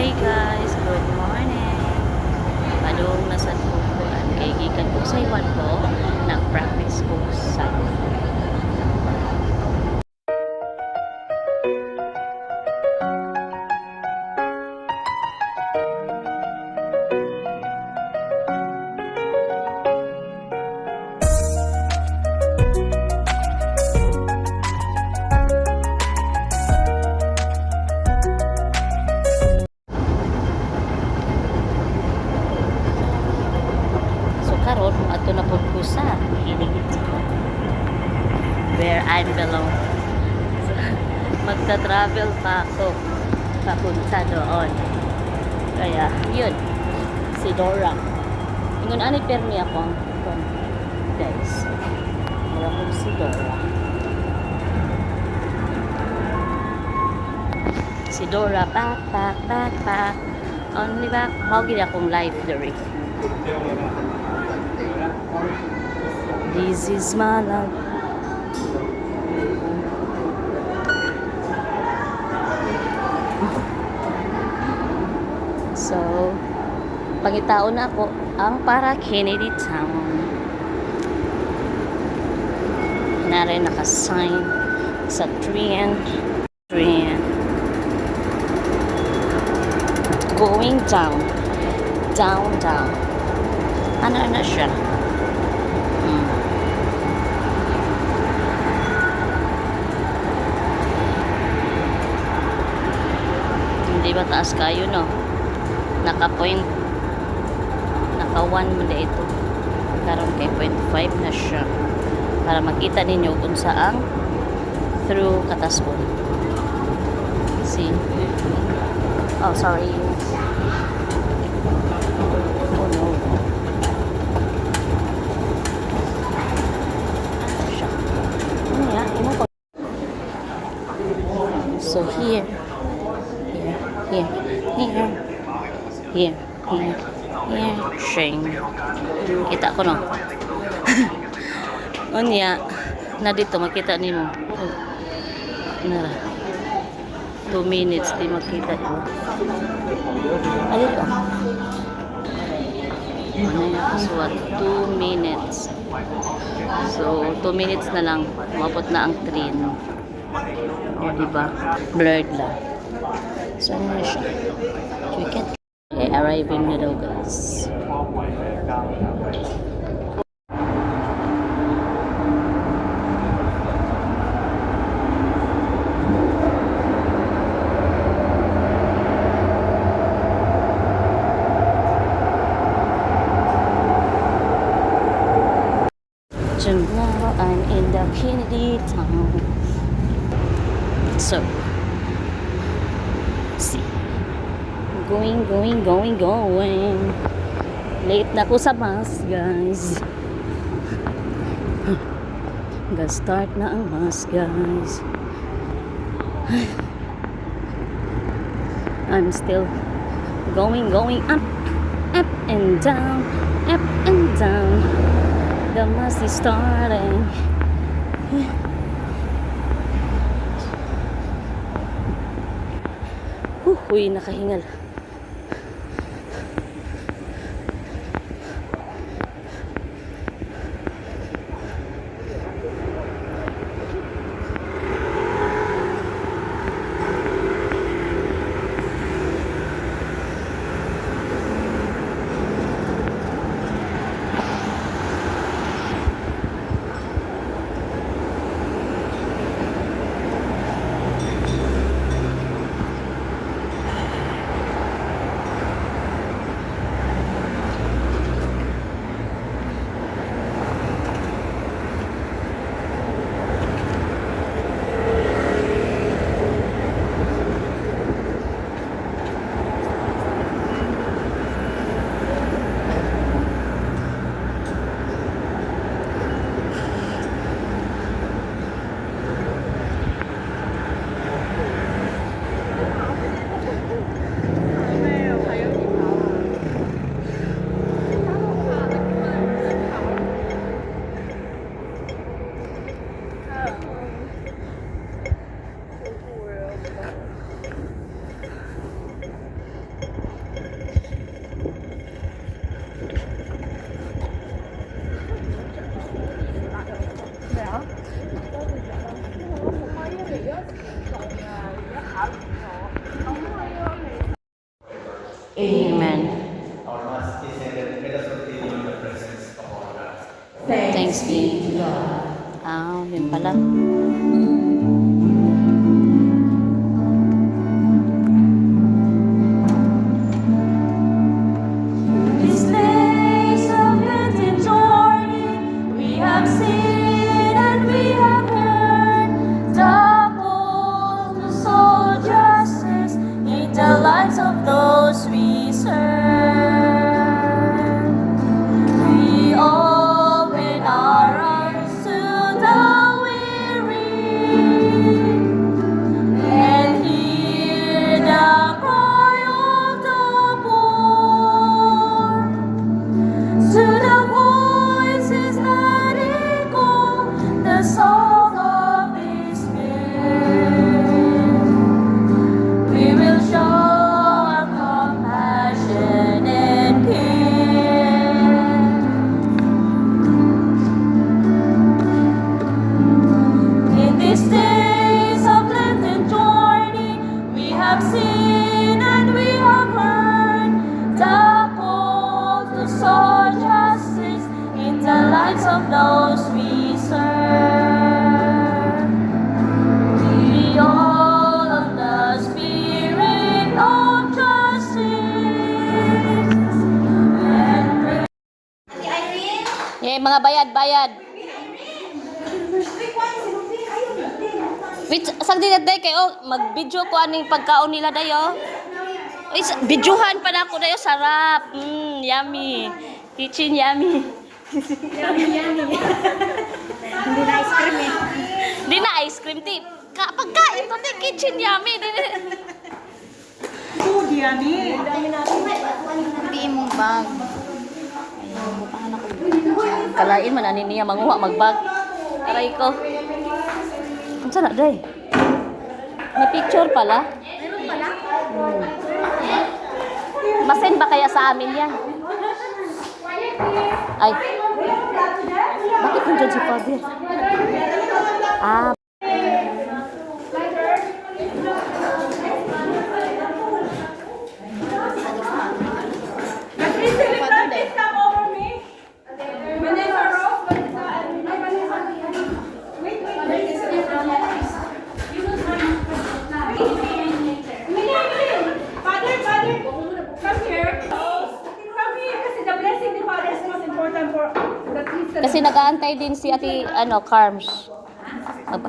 Hi guys, good morning. Padung nasa tukuan kay gikan ko sa iwan ko, nag-practice ko sa so karon ato na pud ko sa Hinigit where I belong. So, magta-travel pa ako papunta doon. Kaya yun, si Dora. Ingon ani permi ako guys. Wala ko si Dora. Si Dora, back. Only back. Mau gid akong live diri. This is my love. So, pangitaon na ako ang para Kennedy Town. Narin naka-sign sa train. Going down. Ano na siya? Hindi ba taas kayo, no? Naka-point. Naka-1 muna ito. Karon kay 0.5 na siya. Para makita ninyo kung saang through Kataspon. See? Oh, sorry. Oh, no. Siya. Ano yan? So, here. Shame. Kita ko, no? Unya, na dito, makita ni mo. Nara. 2 minutes, di makita ito. Ano ito? Ano yung kasuwat? 2 minutes. So, 2 minutes na lang. Mabot na ang train. O, diba? Blurred lang. So, ano na siya? Okay, arriving na daw, guys. Now I'm in the Kennedy Town. So, see. Going. Late na ko sa bus, guys. Start na ang bus, guys. I'm still going up and down. The bus is starting. Uy, nakahingal. Amen. Our Mass is ended. Let us continue in the presence of our God. Thanks be to God. Ah, yun pala. These days of Lenten journey, we have seen and we have heard the call to sow justice in the lives of those we serve. We open our arms to the weary and hear the cry of the poor. To the voices that echo the song of despair, we will show our compassion and care. In these days of Lenten journey, we have seen and we have heard the call to sow justice in the lives of those we serve. We all of the spirit of justice and grace. Yeah, mga bayad-bayad. Wait, sagdi na day kayo, mag-video ko aning pagkaon nila dayo. Uy, videohan pa na ako dayo, sarap. Yummy. Kitchen yummy. Hindi na ice cream eh. Di na ice cream, ti. Pagkain to, ti. Kitchen yummy. Food yan eh. Hindi mong bag. Kalain man, ani niya, manguha, magbag. Aray ko. Ang sana, day. May picture pala. Meron pala? Masend ba kaya sa amin yan? Ay. Bakit nandyan si Father? Ah. Please come over me. Vanessa Rose, Vanessa. Wait. Father, come here. Come here kasi the blessing ni Father is most important for the Christian. Kasi nag-aantay din si Ate, Carms. Aba.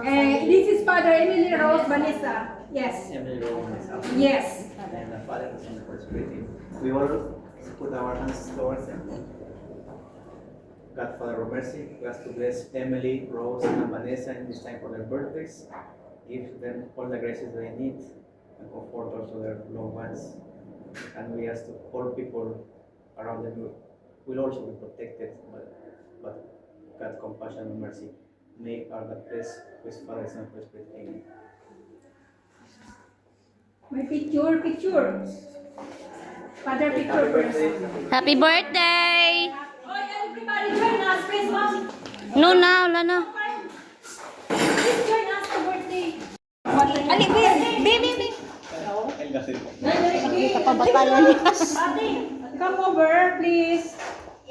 This is Father Emily Rose Vanessa. Yes. Emily Rose, myself, Yes. and the Father is on the first reading. We all put our hands towards Him. God, Father of mercy, we ask to bless Emily, Rose, and Vanessa in this time for their birthdays. Give them all the graces they need and comfort also their loved ones. And we ask to all people around them will also be protected, but God's compassion and mercy. May our God bless with Father, Son, and Holy Spirit. Amen. My picture. Father picture first. Happy birthday! Oh, everybody join us, Christmas. No na, wala na. Please join us for birthday. Ali, baby. Kapabatayan niya. Come over, please.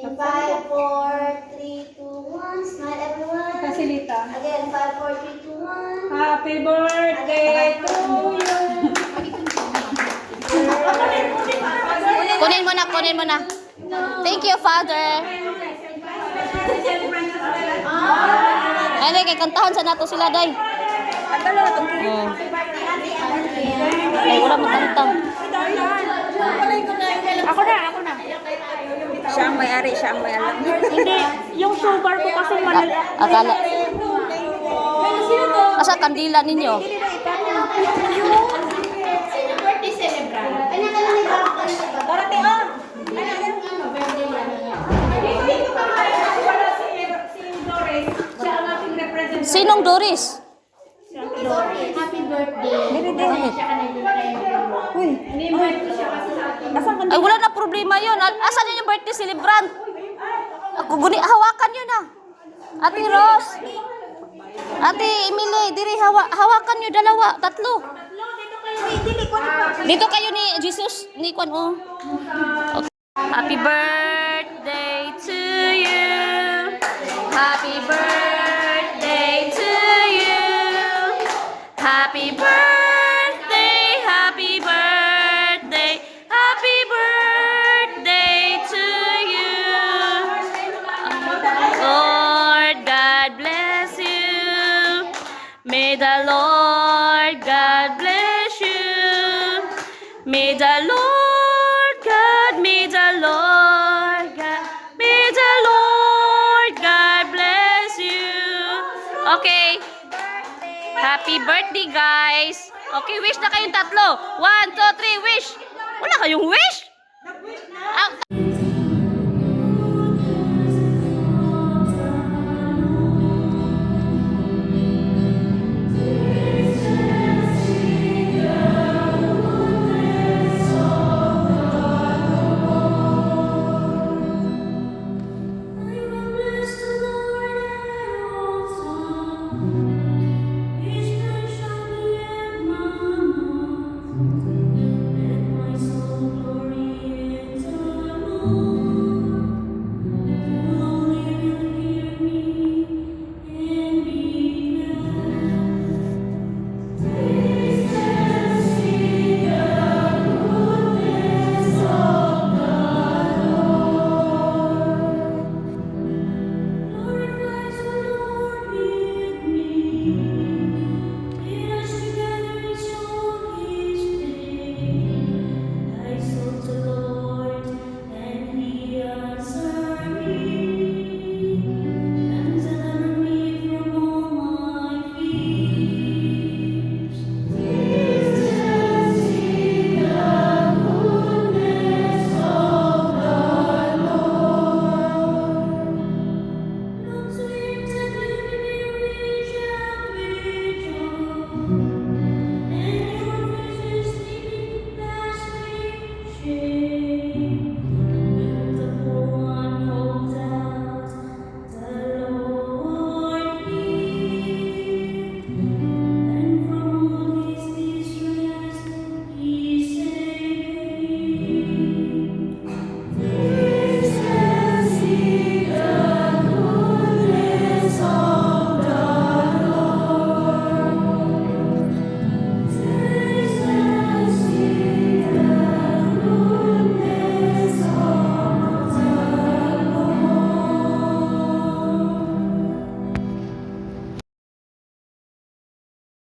In 5, 4, 3, 2, 1. Smile everyone. Kasilita. Again, 5, 4, 3, 2, 1. Happy birthday to you. Kunin mo na. Thank you, Father. Ay, kay kantahan sa nato sila, day. Ay, wala makantang. Ako na. Siya ang may-ari, siya ang may-alam. Hindi, yung sugar ko kasi malala. Akala. Asa kandila ninyo? Birthday celebrant. Kanya-kanya may bago ka na iba. Dorothy, oh! Dito ka wala si Doris. Siya ang ating representative. Sinong Doris? Happy birthday. Bakit? Uy, ini-invite ko siya kasi sa ating. Ay, wala na problema yun. Asan yun yung birthday celebrant? Ako, hawakan yun na. Ate Rose. Ate Emily, diri, hawakan nyo dalawa, tatlo. Dito kayo ni Jesus, ni Kwan, oh. Okay. Happy birthday to you. Happy birthday to you. Happy birthday, happy birthday, happy birthday to you. Lord God bless you. May the Lord God bless you. May the Lord God, may the Lord God, may the Lord God bless you. Okay. Happy birthday, guys. Okay, wish na kayong tatlo. 1, 2, 3, wish. Wala kayong wish?